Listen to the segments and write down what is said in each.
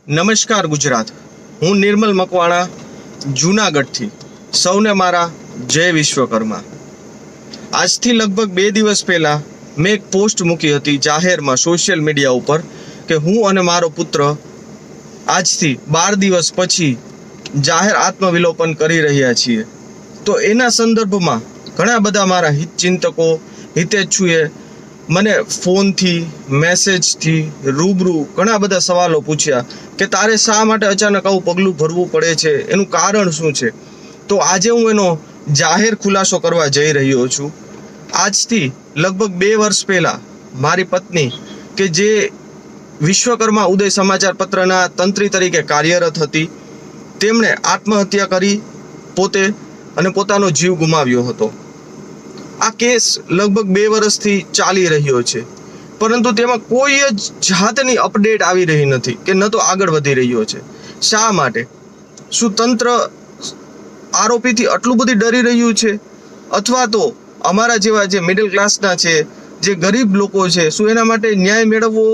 નમસ્કાર ગુજરાત, હું નિર્મલ મકવાણા જૂનાગઢથી. સૌને મારા જય વિશ્વકર્મા. આજથી લગભગ 2 દિવસ પહેલા મેં એક પોસ્ટ મૂકી હતી જાહેરમાં સોશિયલ મીડિયા ઉપર કે હું અને મારો પુત્ર આજથી 12 દિવસ પછી જાહેર આત્મવિલોપન કરી રહ્યા છીએ. તો એના સંદર્ભમાં ઘણા બધા મારા હિતચિંતકો હિતેચ્છુએ મને ફોનથી, મેસેજથી, રૂબરૂ ઘણા બધા સવાલો પૂછ્યા કે તારે શા માટે અચાનક આવું પગલું ભરવું પડે છે, એનું કારણ શું છે. તો આજે હું એનો જાહેર ખુલાસો કરવા જઈ રહ્યો છું. આજથી લગભગ 2 વર્ષ પહેલાં મારી પત્ની કે જે વિશ્વકર્મા ઉદય સમાચાર પત્રના તંત્રી તરીકે કાર્યરત હતી, તેમણે આત્મહત્યા કરી પોતે અને પોતાનો જીવ ગુમાવ્યો હતો. આ કેસ લગભગ 2 વર્ષથી ચાલી રહ્યો છે, પરંતુ તેમાં કોઈ જ જાતની અપડેટ આવી રહી નથી કે ન તો આગળ વધી રહ્યો છે. શા માટે? શું તંત્ર આરોપીથી આટલું બધું ડરી રહ્યું છે, અથવા તો અમારા જેવા જે મિડલ ક્લાસના છે, જે ગરીબ લોકો છે, શું એના માટે ન્યાય મેળવવો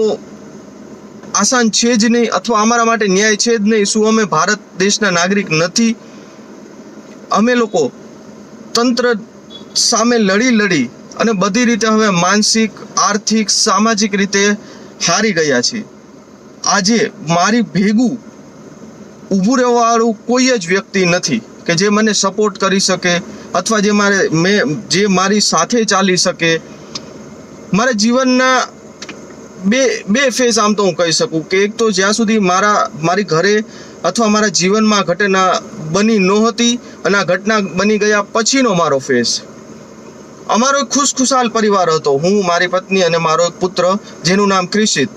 આસાન છે જ નહીં, અથવા અમારા માટે ન્યાય છે જ નહીં? શું અમે ભારત દેશના નાગરિક નથી? અમે લોકો તંત્ર સામે લડી અને બધી રીતે હવે માનસિક, આર્થિક, સામાજિક રીતે હારી ગયા છે. આજે મારી ભેગું ઊભું રહેવાવાળું કોઈ જ વ્યક્તિ નથી કે જે મને સપોર્ટ કરી શકે અથવા જે મારી સાથે ચાલી શકે. મારા જીવનના બે ફેઝ આમ તો હું કહી શકું કે એક તો જ્યાં સુધી મારી ઘરે અથવા મારા જીવનમાં ઘટના બની નહોતી અને આ ઘટના બની ગયા પછીનો મારો ફેઝ. અમારો એક ખુશખુશાલ પરિવાર હતો. હું, મારી પત્ની અને મારો એક પુત્ર જેનું નામ ક્રિશિત.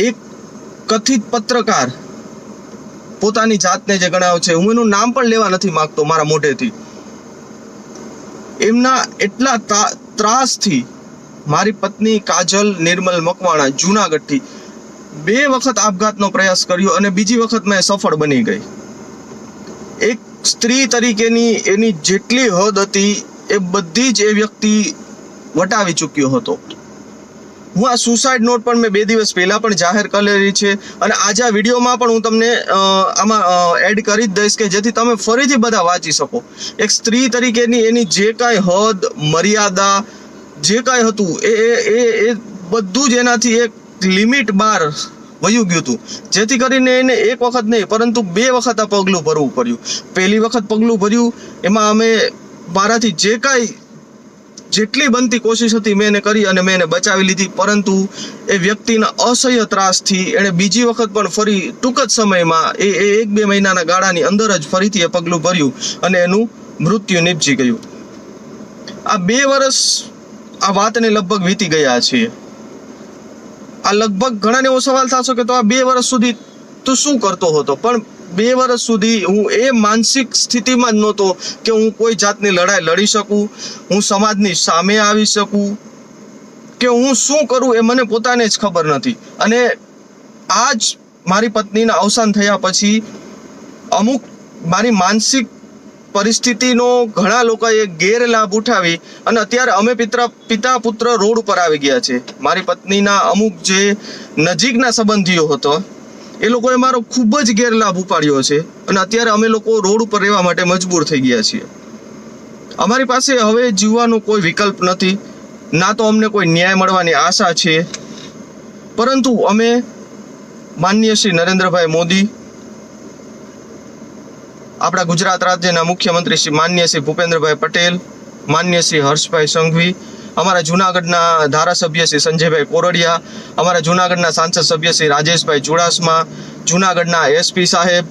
એક કથિત પત્રકાર પોતાની જાતને જે ગણાવે છે, હું એનું નામ પણ લેવા નથી માંગતો મારા મોઢેથી, એમના એટલા ત્રાસથી મારી પત્ની કાજલ નિર્મલ મકવાણા જૂનાગઢથી 2 વખત આપઘાતનો પ્રયાસ કર્યો અને બીજી વખત મેં સફળ બની ગઈ. એક સ્ત્રી તરીકેની એની જેટલી હદ હતી એ બધી જ એ વ્યક્તિ વટાવી ચૂક્યો હતો. હું આ સુસાઇડ નોટ પણ મેં 2 દિવસ પહેલા પણ જાહેર કરેલી છે અને આજે આ વિડીયોમાં પણ હું તમને આમાં એડ કરી જ દઈશ કે જેથી તમે ફરીથી બધા વાંચી શકો. એક સ્ત્રી તરીકેની એની જે કાંઈ હદ, મર્યાદા જે કાંઈ હતું એ બધું જ એનાથી એક લિમિટ બહાર વયું ગયું હતું, જેથી કરીને એને એક વખત નહીં પરંતુ 2 વખત આ પગલું ભરવું પડ્યું. પહેલી વખત પગલું ભર્યું એમાં અમે મારાથી જે કાંઈ જેટલી બનતી કોશિશ હતી મેં એને કરી અને મેં એને બચાવી લીધી, પરંતુ એ વ્યક્તિના અસહ્ય ત્રાસથી એણે બીજી વખત પણ ફરી ટૂંક જ સમયમાં એ 1-2 મહિનાના ગાળાની અંદર જ ફરીથી એ પગલું ભર્યું અને એનું મૃત્યુ નીપજી ગયું. આ 2 વર્ષ આ વાતને લગભગ વીતી ગયા છે. આ લગભગ ઘણાને એવો સવાલ થશે કે તો આ 2 વર્ષ સુધી તું શું કરતો હતો? પણ 2 વર્ષ સુધી હું એ માનસિક સ્થિતિમાં જ નહોતો કે હું કોઈ જાતની લડાઈ લડી શકું, હું સમાજની સામે આવી શકું, કે હું શું કરું એ મને પોતાને જ ખબર નથી. અને આજ મારી પત્નીના અવસાન થયા પછી અમુક મારી માનસિક પરિસ્થિતિનો ઘણા લોકોએ ગેરલાભ ઉઠાવી અને અત્યારે અમે પિતા પુત્ર રોડ ઉપર આવી ગયા છે. મારી પત્નીના અમુક જે નજીકના સંબંધીઓ હતો એ લોકોએ મારો ખૂબ જ ગેરલાભ ઉપાડ્યો છે અને અત્યારે અમે લોકો રોડ ઉપર રહેવા માટે મજબૂર થઈ ગયા છીએ. અમારી પાસે હવે જીવવાનો કોઈ વિકલ્પ નથી, ના તો અમને કોઈ ન્યાય મળવાની આશા છે, પરંતુ અમે માનનીય શ્રી નરેન્દ્રભાઈ મોદી, આપણા ગુજરાત રાજ્યના મુખ્યમંત્રી શ્રી માનનીય શ્રી ભૂપેન્દ્રભાઈ પટેલ, માનનીય શ્રી હર્ષભાઈ સંઘવી, અમારા જૂનાગઢના ધારાસભ્ય શ્રી સંજયભાઈ કોરડિયા, અમારા જૂનાગઢના સાંસદ સભ્ય શ્રી રાજેશભાઈ ચુડાસમા, જૂનાગઢના એસપી સાહેબ,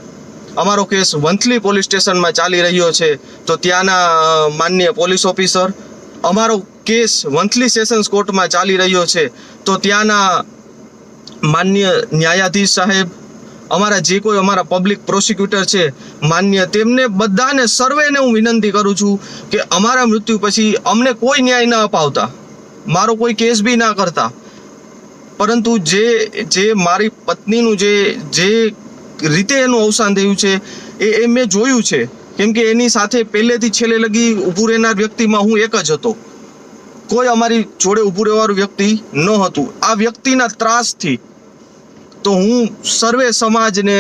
અમારો કેસ વંથલી પોલીસ સ્ટેશનમાં ચાલી રહ્યો છે તો ત્યાંના માનનીય પોલીસ ઓફિસર, અમારો કેસ વંથલી સેશન્સ કોર્ટમાં ચાલી રહ્યો છે તો ત્યાંના માનનીય ન્યાયાધીશ સાહેબ, અમારા જે કોઈ અમારા પબ્લિક પ્રોસિક્યુટર છે માન્ય, તેમને બધાને સર્વેને હું વિનંતી કરું છું કે અમારા મૃત્યુ પછી અમને કોઈ ન્યાય ન અપાવતા, મારો કોઈ કેસ બી ના કરતા, પરંતુ જે મારી પત્નીનું જે રીતે એનું અવસાન થયું છે એ મેં જોયું છે. કેમ કે એની સાથે પહેલેથી છેલ્લે લગી ઊભું રહેનાર વ્યક્તિમાં હું એક જ હતો. કોઈ અમારી જોડે ઊભું રહેવાળું વ્યક્તિ ન હતું. આ વ્યક્તિના ત્રાસથી તો હું સર્વે સમાજને,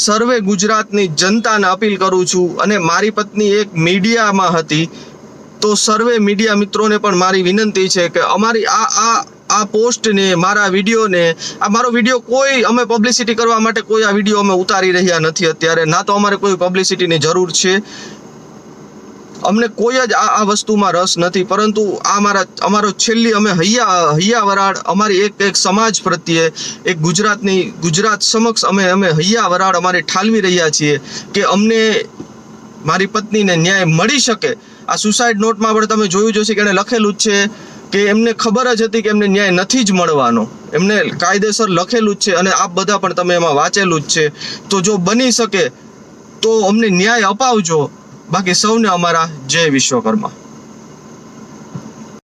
સર્વે ગુજરાતની જનતાને અપીલ કરું છું, અને મારી પત્ની એક મીડિયામાં હતી, તો સર્વે મીડિયા મિત્રોને પણ મારી વિનંતી છે કે અમારી આ પોસ્ટને, મારા વિડીયોને, આ મારો વિડીયો કોઈ અમે પબ્લિસિટી કરવા માટે કોઈ આ વિડીયો અમે ઉતારી રહ્યા નથી અત્યારે, ના તો અમારે કોઈ પબ્લિસિટીની જરૂર છે, અમને કોઈ જ આ વસ્તુમાં રસ નથી, પરંતુ અમારો છેલ્લી અમે હૈયા વરાળ અમારી એક સમાજ પ્રત્યે, એક ગુજરાત સમક્ષ અમે હૈયા વરાળ અમારી ઠાલવી રહ્યા છીએ કે અમને મારી પત્નીને ન્યાય મળી શકે. આ સુસાઇડ નોટમાં પણ તમે જોયું જશે કે એણે લખેલું જ છે કે એમને ખબર જ હતી કે એમને ન્યાય નથી જ મળવાનો, એમને કાયદેસર લખેલું જ છે, અને આપ બધા પણ તમે એમાં વાંચેલું જ છે. તો જો બની શકે તો અમને ન્યાય અપાવજો. બાકી સૌને અમારા જય વિશ્વકર્મા.